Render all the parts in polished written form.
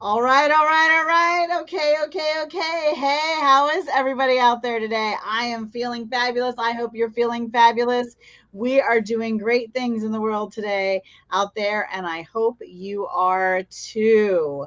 All right, all right, all right. Okay, okay, okay. Hey, how is everybody out there today? I am feeling fabulous. I hope you're feeling fabulous. We are doing great things in the world today out there, and I hope you are too.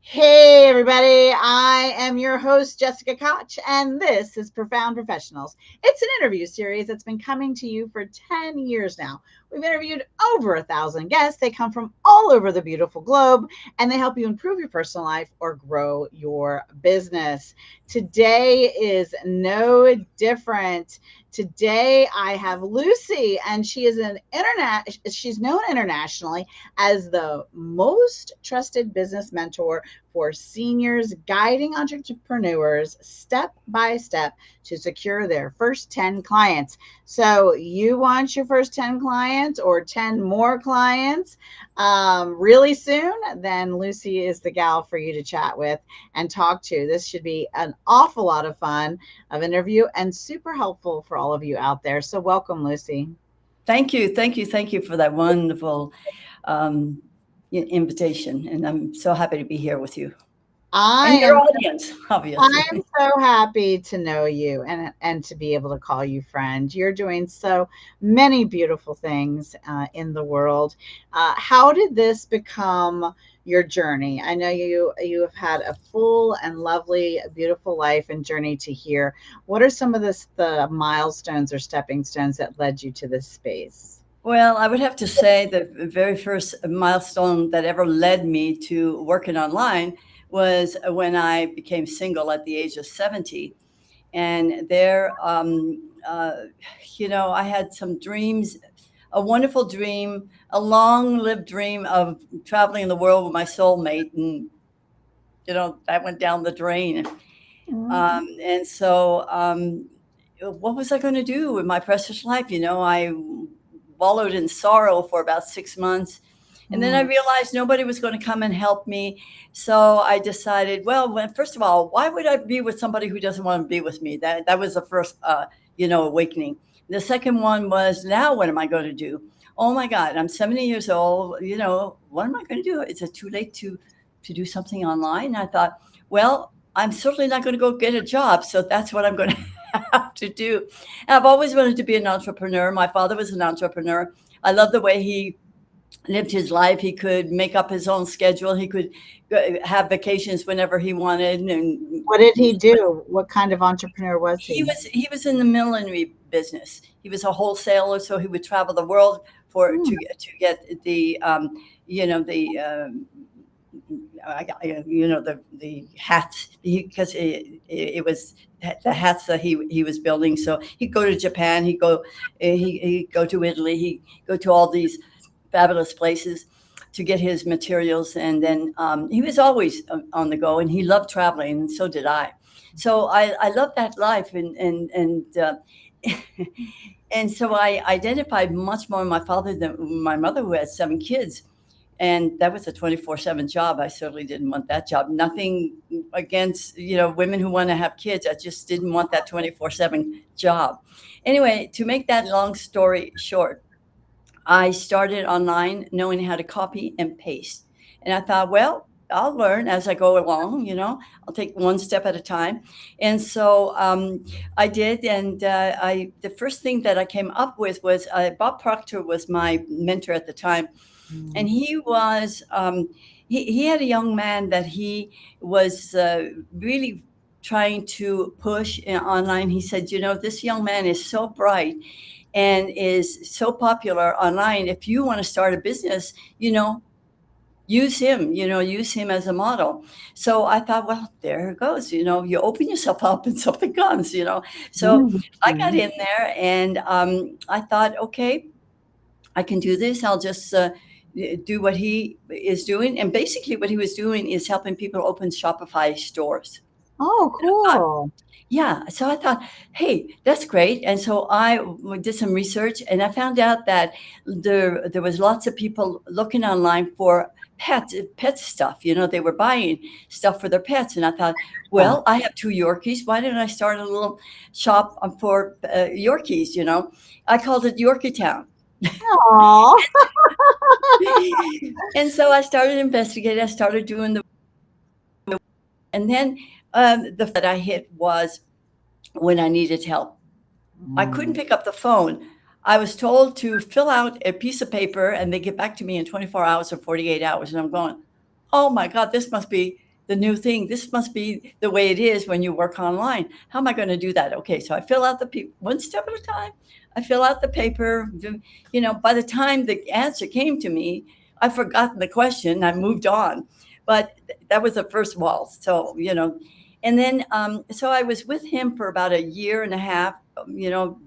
Hey, everybody. I am your host, Jessica Koch, and this is Profound Professionals. It's an interview series that's been coming to you for 10 years now. We've interviewed over 1,000 guests. They come from all over the beautiful globe, and they help you improve your personal life or grow your business. Today is no different. Today I have Lucie, and she is she's known internationally as the most trusted business mentor for seniors, guiding entrepreneurs step by step to secure their first 10 clients. So, you want your first 10 clients or 10 more clients really soon? Then Lucie is the gal for you to chat with and talk to. This should be an awful lot of fun of interview and super helpful for all of you out there. So, welcome, Lucie. Thank you. Thank you. Thank you for that wonderful um, invitation. And I'm so happy to be here with you and I your am audience, I'm obviously. so happy to know you and to be able to call you friend. You're doing so many beautiful things in the world. How did this become your journey? I know you have had a full and lovely, beautiful life and journey to here. What are some of the milestones or stepping stones that led you to this space? Well, I would have to say the very first milestone that ever led me to working online was when I became single at the age of 70. And I had some dreams, a wonderful dream, a long lived dream of traveling the world with my soulmate. And, that went down the drain. Mm. And so, what was I going to do with my precious life? I wallowed in sorrow for about 6 months. And then I Mm. realized nobody was going to come and help me. So I decided, well, first of all, why would I be with somebody who doesn't want to be with me? That was the first, awakening. The second one was, now what am I going to do? Oh my God, I'm 70 years old. What am I going to do? Is it too late to do something online? And I thought, well, I'm certainly not going to go get a job. So that's what I'm going to have to do. And I've always wanted to be an entrepreneur. My father was an entrepreneur. I love the way he lived his life. He could make up his own schedule. He could have vacations whenever he wanted. And What did he do? What kind of entrepreneur was he he? was he was in the millinery business. He was a wholesaler, so he would travel the world for Hmm. to get the the the hats, because it was the hats that he was building. So he'd go to Japan, he'd go to Italy, he'd go to all these fabulous places to get his materials. And then he was always on the go, and he loved traveling, and so did I. So I loved that life, and and so I identified much more with my father than my mother, who had 7 kids. And that was a 24/7 job. I certainly didn't want that job. Nothing against, women who want to have kids. I just didn't want that 24/7 job. Anyway, to make that long story short, I started online knowing how to copy and paste. And I thought, well, I'll learn as I go along, I'll take one step at a time. And so I did. And the first thing that I came up with was Bob Proctor was my mentor at the time. Mm. And he had a young man that he was really trying to push online. He said, this young man is so bright and is so popular online. If you want to start a business, use him as a model. So I thought, well, there it goes. You open yourself up and something comes. So I got Mhm. in there, and I thought, okay, I can do this. I'll just do what he is doing. And basically, what he was doing is helping people open Shopify stores. Oh, cool. Yeah. So I thought, hey, that's great. And so I did some research, and I found out that there was lots of people looking online for pet stuff. They were buying stuff for their pets. And I thought, Yeah. well, I have 2 Yorkies. Why didn't I start a little shop for Yorkies? I called it Yorkie Town. Aw. And so I started investigating. I started doing the And then the that I hit was when I needed help. I couldn't Mm. pick up the phone. I was told to fill out a piece of paper and they get back to me in 24 hours or 48 hours. And I'm going, oh my God, this must be the new thing. This must be the way it is when you work online. How am I going to do that? Okay, so I fill out one step at a time. I fill out the paper. By the time the answer came to me, I've forgotten the question. I moved on. But that was the first wall. And then so I was with him for about a year and a half, you know,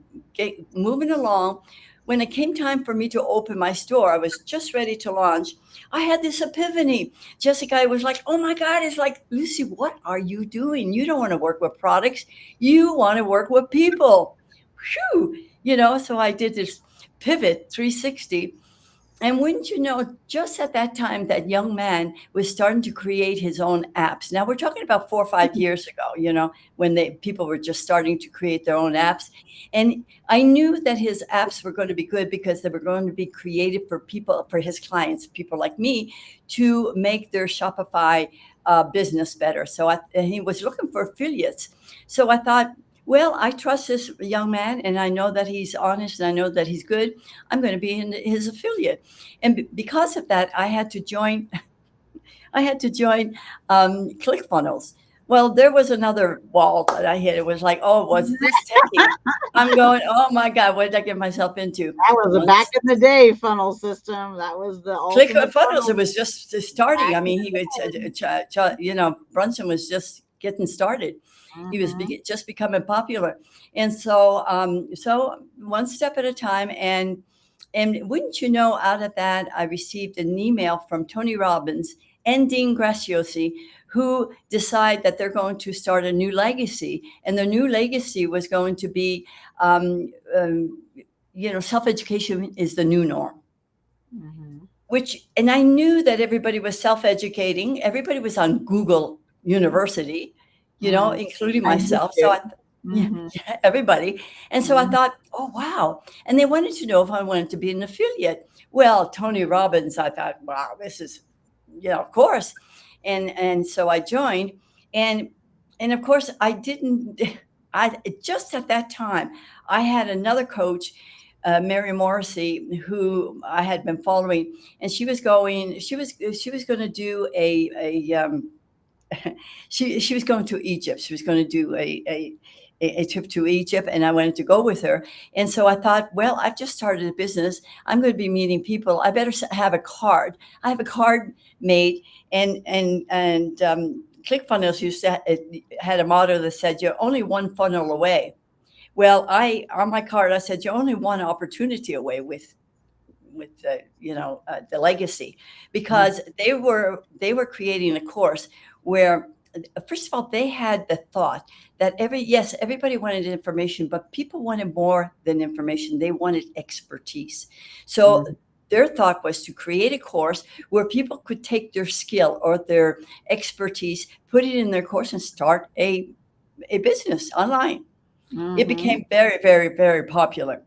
moving along. When it came time for me to open my store, I was just ready to launch. I had this epiphany. Jessica, I was like, oh my God, it's like, Lucie, what are you doing? You don't want to work with products. You want to work with people. Whew. So I did this pivot 360. And wouldn't you know, just at that time, that young man was starting to create his own apps. Now we're talking about 4 or 5 years ago, when people were just starting to create their own apps. And I knew that his apps were going to be good because they were going to be created for people, for his clients, people like me, to make their Shopify business better. And he was looking for affiliates. So I thought, well, I trust this young man and I know that he's honest and I know that he's good. I'm going to be his affiliate. And because of that, I had to join. I had to join ClickFunnels. Well, there was another wall that I hit. It was like, oh, was this techie? I'm going, oh my God, what did I get myself into? That was a back Once in the day funnel system. That was the ultimate ClickFunnels, it funnel was just starting. back I in mean, the Brunson was just getting started. day. He was Hmm. just becoming popular, and so one step at a time. And wouldn't you know, out of that, I received an email from Tony Robbins and Dean Graziosi, who decide that they're going to start a new legacy, and the new legacy was going to be, um, um, self education is the new norm. Hmm. And I knew that everybody was self-educating. Everybody was on Google University, Hmm. including I used myself. to. Yeah, Hmm. yeah, everybody. And so I Hmm. thought, oh, wow. And they wanted to know if I wanted to be an affiliate. Well, Tony Robbins, I thought, wow, this is, of course. And so I joined. And, and of course, I didn't, just at that time, I had another coach, Mary Morrissey, who I had been following, and she was going to do she was going to Egypt. She was going to do a trip to Egypt, and I wanted to go with her. And so I thought, well, I've just started a business. I'm going to be meeting people. I better have a card. I have a card made, and ClickFunnels had a motto that said, "You're only one funnel away." Well, I on my card I said, "You're only one opportunity away with the legacy," because they were creating a course where, first of all, they had the thought that everybody wanted information, but people wanted more than information. They wanted expertise. So their thought was to create a course where people could take their skill or their expertise, put it in their course, and start a business online. It Hmm. became very, very, very popular.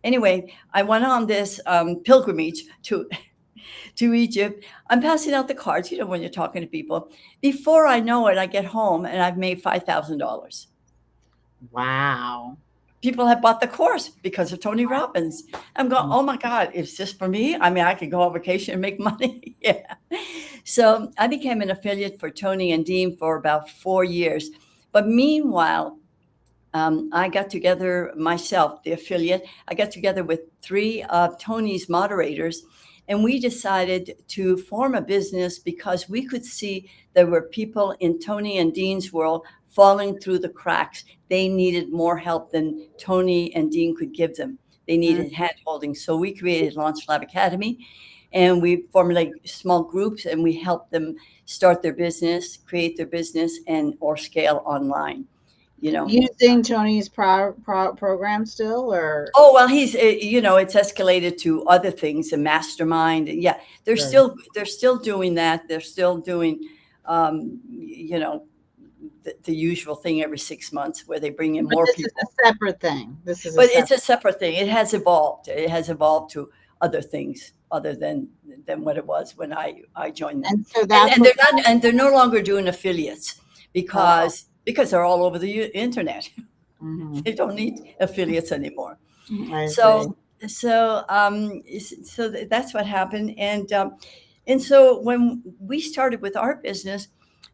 Anyway, I went on this pilgrimage to Egypt. I'm passing out the cards, when you're talking to people. Before I know it, I get home and I've made $5,000. Wow. People have bought the course because of Tony Robbins. I'm going, oh my God, is this for me? I mean, I could go on vacation and make money. Yeah. So I became an affiliate for Tony and Dean for about 4 years. But meanwhile, I got together myself, the affiliate. I got together with three of Tony's moderators, and we decided to form a business because we could see there were people in Tony and Dean's world falling through the cracks. They needed more help than Tony and Dean could give them. They Mhm. needed hand holding. So we created Launch Lab Academy, and we formulated small groups and we helped them start their business, create their business, and or scale online. You know, Using Tony's program still, or Oh, well, it's escalated to other things, a mastermind. Yeah, good. they're still doing that. They're still doing, you know, the usual thing every 6 months where they bring in But more this is people. a separate thing. This is a But it's separate. a separate thing. It has evolved. It has evolved to other things other than what it was when I joined them. And so And that's and what. they're no longer doing affiliates. Oh. because they're all over the internet. Hmm. They don't need affiliates anymore. I So see. that's what happened, and so when we started with our business,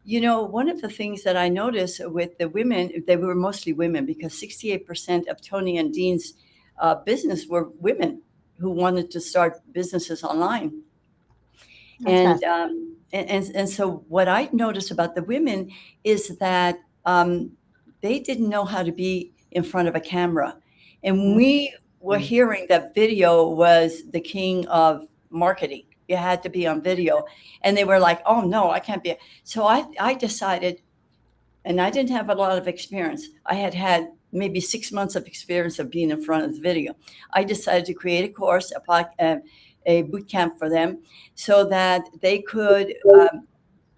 one of the things that I noticed with the women, they were mostly women because 68% of Tony and Dean's business were women who wanted to start businesses online. That's And, fascinating. and so what I noticed about the women is that they didn't know how to be in front of a camera. And we were Mhm. hearing that video was the king of marketing. You had to be on video. And they were like, oh, no, I can't be. So I decided, and I didn't have a lot of experience. I had maybe 6 months of experience of being in front of the video. I decided to create a course, a boot camp for them, so that they could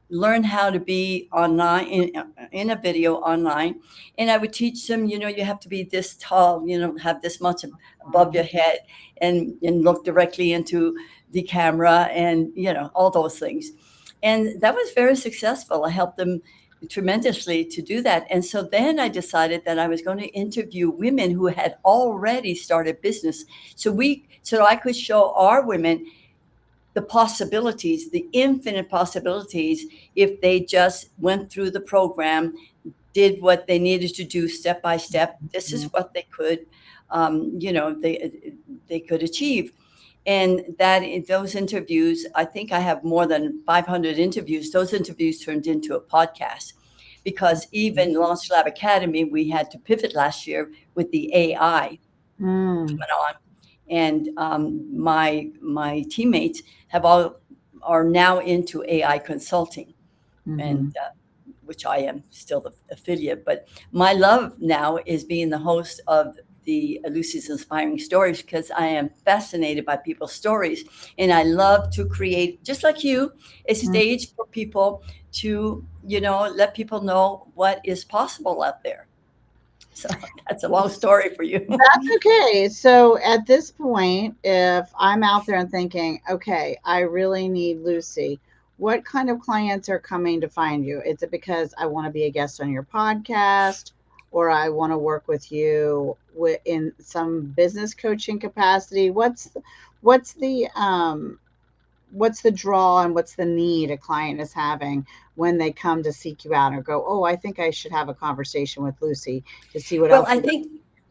learn how to be online in a video online. And I would teach them, you have to be this tall, have this much above your head, and look directly into the camera, and all those things. And that was very successful. I helped them tremendously to do that. And so then I decided that I was going to interview women who had already started business, so I could show our women the possibilities, the infinite possibilities, if they just went through the program, did what they needed to do step by step. This is what they could, they could achieve. And that in those interviews, I think I have more than 500 interviews. Those interviews turned into a podcast, because even Launch Lab Academy, we had to pivot last year with the AI Mm, coming on. And my teammates are now into AI consulting, and mhm, which I am still the affiliate. But my love now is being the host of the Lucie's Inspiring Stories, because I am fascinated by people's stories, and I love to create, just like you, a mm. stage for people to let people know what is possible out there. So that's a long story for you. That's okay. So at this point, if I'm out there and thinking, okay, I really need Lucy, what kind of clients are coming to find you? Is it because I want to be a guest on your podcast, or I want to work with you in some business coaching capacity? What's the what's the draw and what's the need a client is having when they come to seek you out or go, oh, I think I should have a conversation with Lucy to see what Well, else I you got think,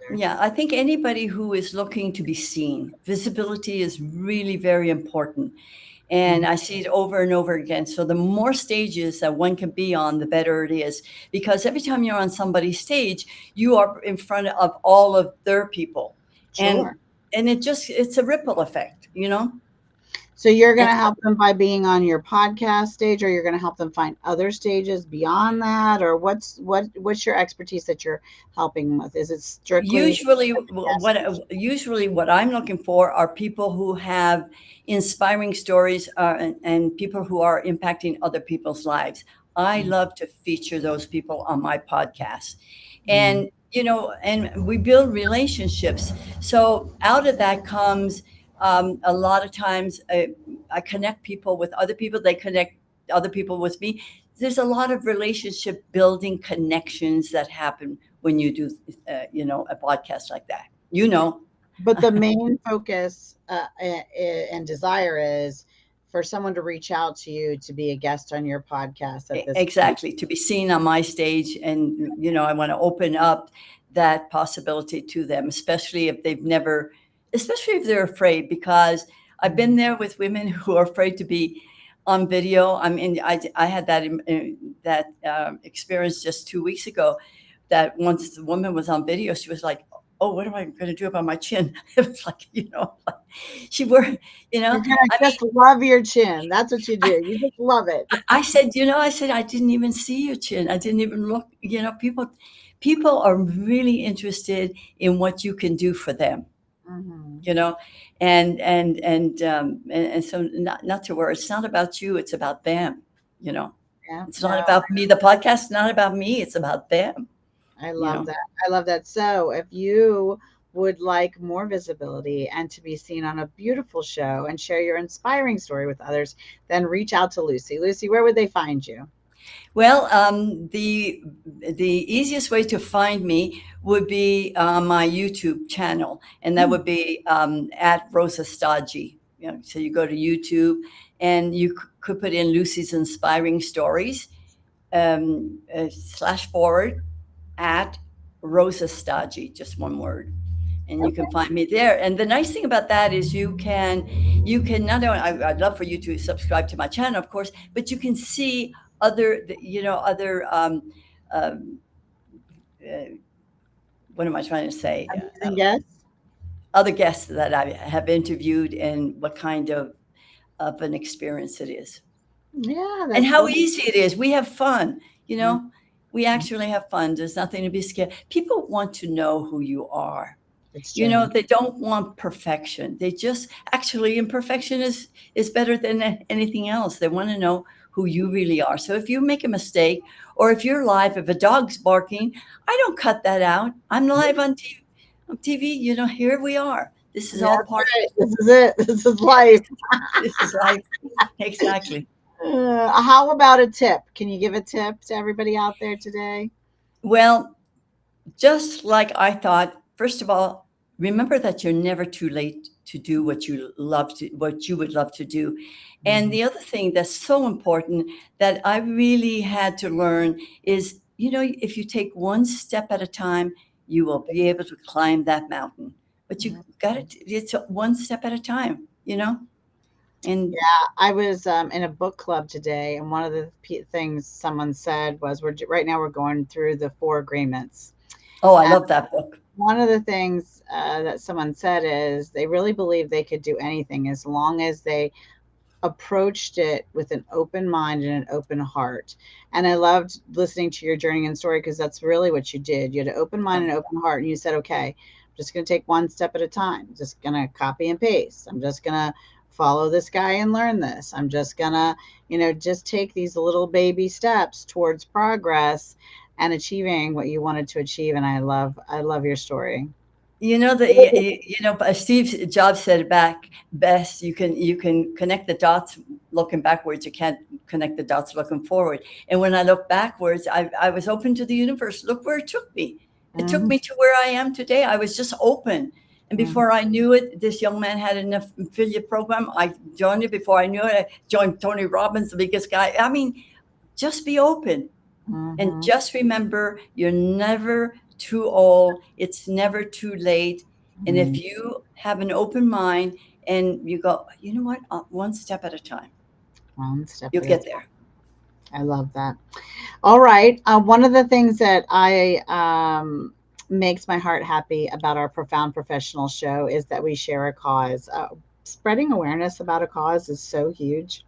there? yeah, I think anybody who is looking to be seen, visibility is really very important. And Mhm. I see it over and over again. So the more stages that one can be on, the better it is. Because every time you're on somebody's stage, you are in front of all of their people. And Sure. it's a ripple effect. So you're going And to help them by being on your podcast stage, or you're going to help them find other stages beyond that, or what's your expertise that you're helping with? Is it strictly like the guest? usually what I'm looking for are people who have inspiring stories, and people who are impacting other people's lives. I love to feature those people on my podcast. Mm, And we build relationships. So out of that comes, a lot of times, I connect people with other people. They connect other people with me. There's a lot of relationship building connections that happen when you do, a podcast like that. but the main focus and desire is for someone to reach out to you to be a guest on your podcast at this point. Exactly, to be seen on my stage, and I want to open up that possibility to them, especially if they're afraid, because I've been there with women who are afraid to be on video. I mean, I had that experience just 2 weeks ago, that once the woman was on video, she was like, oh, what am I going to do about my chin? It was like, like, she were you know You're gonna I mean, just love your chin. That's what you do. You just love it. I said, I didn't even see your chin. I didn't even look. People are really interested in what you can do for them. Hmm. You know, and so, not to worry. It's not about you. It's about them. You know, Yeah, it's not no, about me. The podcast is not about me. It's about them. I You love know. that. I love that. So, if you would like more visibility and to be seen on a beautiful show and share your inspiring story with others, then reach out to Lucy. Lucy, where would they find you? Well, the easiest way to find me would be on my YouTube channel, and that Mm, would be at Rosa-Stagi. You know, so you go to YouTube, and you could put in Lucy's Inspiring Stories slash forward at Rosa-Stagi, just one word, and you can okay. find me there. And the nice thing about that is you can not only I'd love for you to subscribe to my channel, of course, but you can see other um, uh, what am I trying to say? Amazing guess. Other guests that I have interviewed and what kind of an experience it is, Yeah, and that's how wonderful. easy it is. We have fun, you Mm, know. We mm. actually have fun. There's nothing to be scared. People want to know who you are. It's You know, genuine. they don't want perfection. They just actually, imperfection is better than anything else. They want to know who you really are. So if you make a mistake, or if you're live, if a dog's barking, I don't cut that out. I'm live on TV. You know, here we are. This is Yeah, all that's part. right. This is it. This is Yeah, life. this is life. Exactly. How about a tip? Can you give a tip to everybody out there today? Well, just like I thought, first of all, remember that you're never too late to do what you would love to do. And Mhm. the other thing that's so important that I really had to learn is, if you take one step at a time, you will be able to climb that mountain. But you got Mhm. it's one step at a time, and I was in a book club today, and one of the things someone said was, right now we're going through the Four Agreements." oh, I And love that book. one of the things that someone said is they really believe they could do anything as long as they approached it with an open mind and an open heart. And I loved listening to your journey and story because that's really what you did. You had an open mind Yeah. and an open heart, and you said, okay, I'm just going to take one step at a time. Just going to copy and paste. I'm just going to follow this guy and learn this. I'm just going to, just take these little baby steps towards progress and achieving what you wanted to achieve. And I love your story. Steve Jobs said it back best. You can connect the dots looking backwards. You can't connect the dots looking forward. And when I look backwards, I was open to the universe. Look where it took me. It took Mhm, me to where I am today. I was just open. And mhm, before I knew it, this young man had an affiliate program. I joined it. Before I knew it, I joined Tony Robbins, the biggest guy. I mean, just be open. And mhm, just remember, you're never too old. It's never too late. And if mhm. you have an open mind and you go, you know what, one step at a time, One step you'll at a get time. there. I love that. All right. One of the things that I makes my heart happy about our Profound Professional show is that we share a cause. Spreading awareness about a cause is so huge.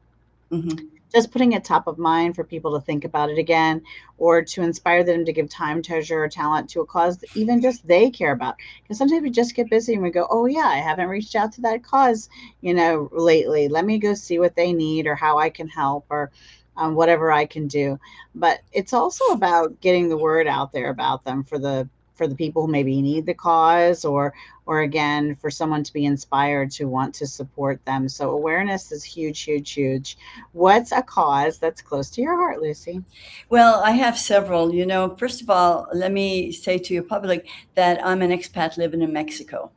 Hmm. Just putting it top of mind for people to think about it again, or to inspire them to give time, treasure, or talent to a cause that even just they care about. Because sometimes we just get busy and we go, oh, yeah, I haven't reached out to that cause, lately. Let me go see what they need or how I can help or whatever I can do. But it's also about getting the word out there about them for the people who maybe need the cause, or again for someone to be inspired to want to support them. So awareness is huge, huge, huge. What's a cause that's close to your heart, Lucy? Well, I have several. First of all, let me say to your public that I'm an expat living in Mexico.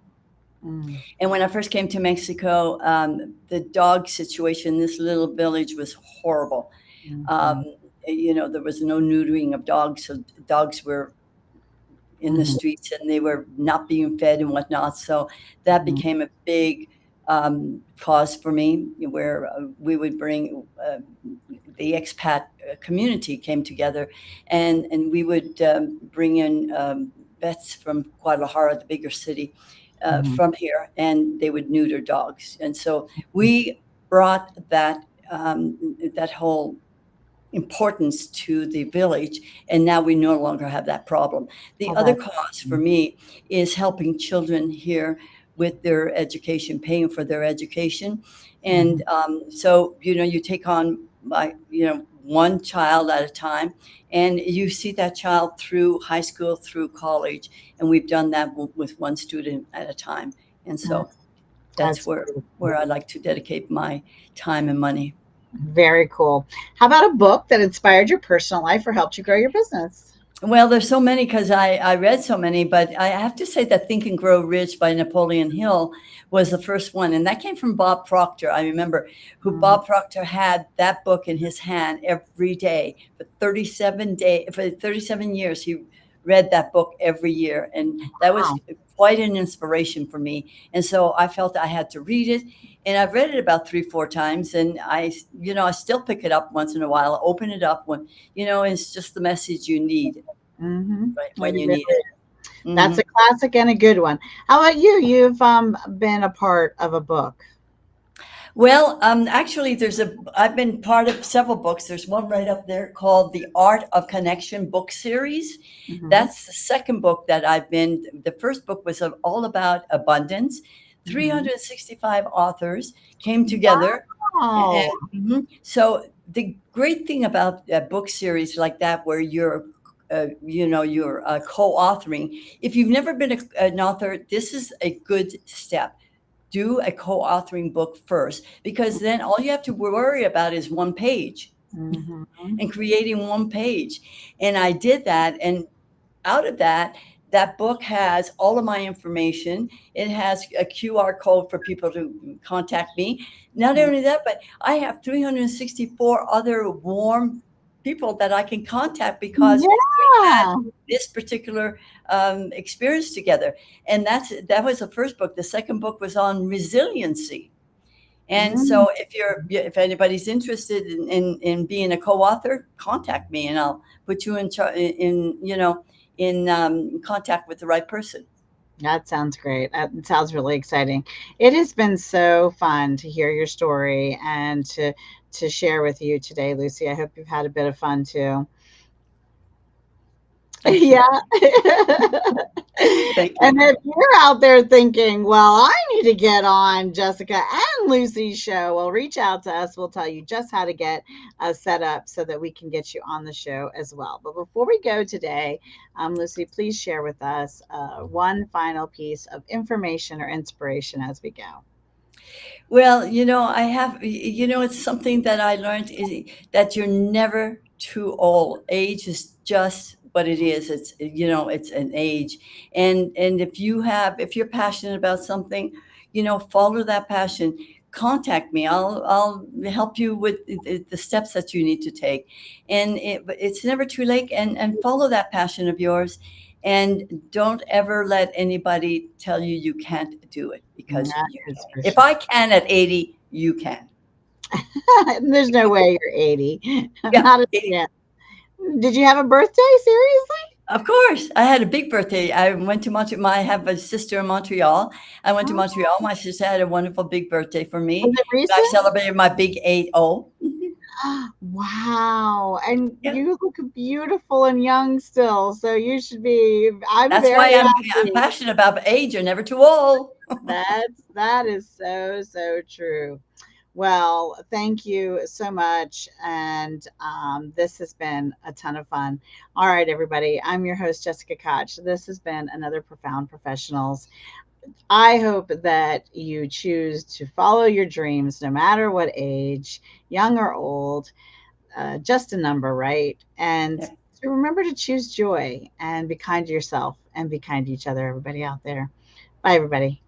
Mm, And when I first came to Mexico, the dog situation in this little village was horrible. Um, mhm, there was no neutering of dogs, so dogs were in the mhm, streets and they were not being fed and whatnot. So that mhm, became a big cause for me, where we would bring the expat community came together, and we would bring in vets from Guadalajara, the bigger city, mhm, from here, and they would neuter dogs. And so we brought that whole importance to the village, and now we no longer have that problem. The oh, other that's cause for awesome. me is helping children here with their education, paying for their education. And Mhm, so you take on one child at a time, and you see that child through high school, through college, and we've done that with one student at a time. And so that's that's that's where beautiful. I like to dedicate my time and money. Very cool. How about a book that inspired your personal life or helped you grow your business? Well, there's so many because I read so many, but I have to say that Think and Grow Rich by Napoleon Hill was the first one. And that came from Bob Proctor. I remember who Mm, Bob Proctor had that book in his hand every day for 37 years. He read that book every year. And that was wow. quite an inspiration for me. And so I felt I had to read it. And I've read it about 3, 4 times. And I still pick it up once in a while, open it up when, it's just the message you need Hmm. right It when you really, need it. that's Hmm. a classic and a good one. How about you? You've been a part of a book. Well, actually, I've been part of several books. There's one right up there called The Art of Connection book series. Hmm. That's the second book that I've been. The first book was all about abundance. Hmm. 365 authors came together. Wow. So the great thing about a book series like that, where you're co-authoring. If you've never been an author, this is a good step. Do a co-authoring book first, because then all you have to worry about is one page Hmm. and creating one page. And I did that, and out of that, that book has all of my information. It has a QR code for people to contact me. Not only that, but I have 364 other warm people that I can contact because we had Yeah. this particular experience together. And that was the first book. The second book was on resiliency. And Mm. so if anybody's interested in being a co-author, contact me and I'll put you in contact with the right person. That sounds great. That sounds really exciting. It has been so fun to hear your story and to share with you today, Lucy. I hope you've had a bit of fun too. Thank you. Yeah. Thank And you. if you're out there thinking, well, I need to get on Jessica and Lucy's show, well, reach out to us. We'll tell you just how to get set up so that we can get you on the show as well. But before we go today, Lucy, please share with us one final piece of information or inspiration as we go. Well, it's something that I learned is that you're never too old. Age is just what it is. It's an age. And if you're passionate about something, follow that passion. Contact me. I'll help you with the steps that you need to take. And it's never too late, and follow that passion of yours. And don't ever let anybody tell you you can't do it, because That you is can. for If sure. I can at 80, you can. There's no way you're 80. Yeah. Not a chance. Did you have a birthday? Seriously? Of course. I had a big birthday. I went to Montreal. I have a sister in Montreal. I went to Oh, Montreal. My sister had a wonderful big birthday for was me. it I recent? celebrated my big 8-0. Wow. And Yeah. you look beautiful and young still. So you should be, I'm That's very why I'm happy. passionate about age. You're never too old. That is so, so true. Well, thank you so much. And this has been a ton of fun. All right, everybody. I'm your host, Jessica Koch. This has been another Profound Professionals. I hope that you choose to follow your dreams no matter what age, young or old, just a number, right? And Yeah. to remember to choose joy and be kind to yourself and be kind to each other, everybody out there. Bye, everybody.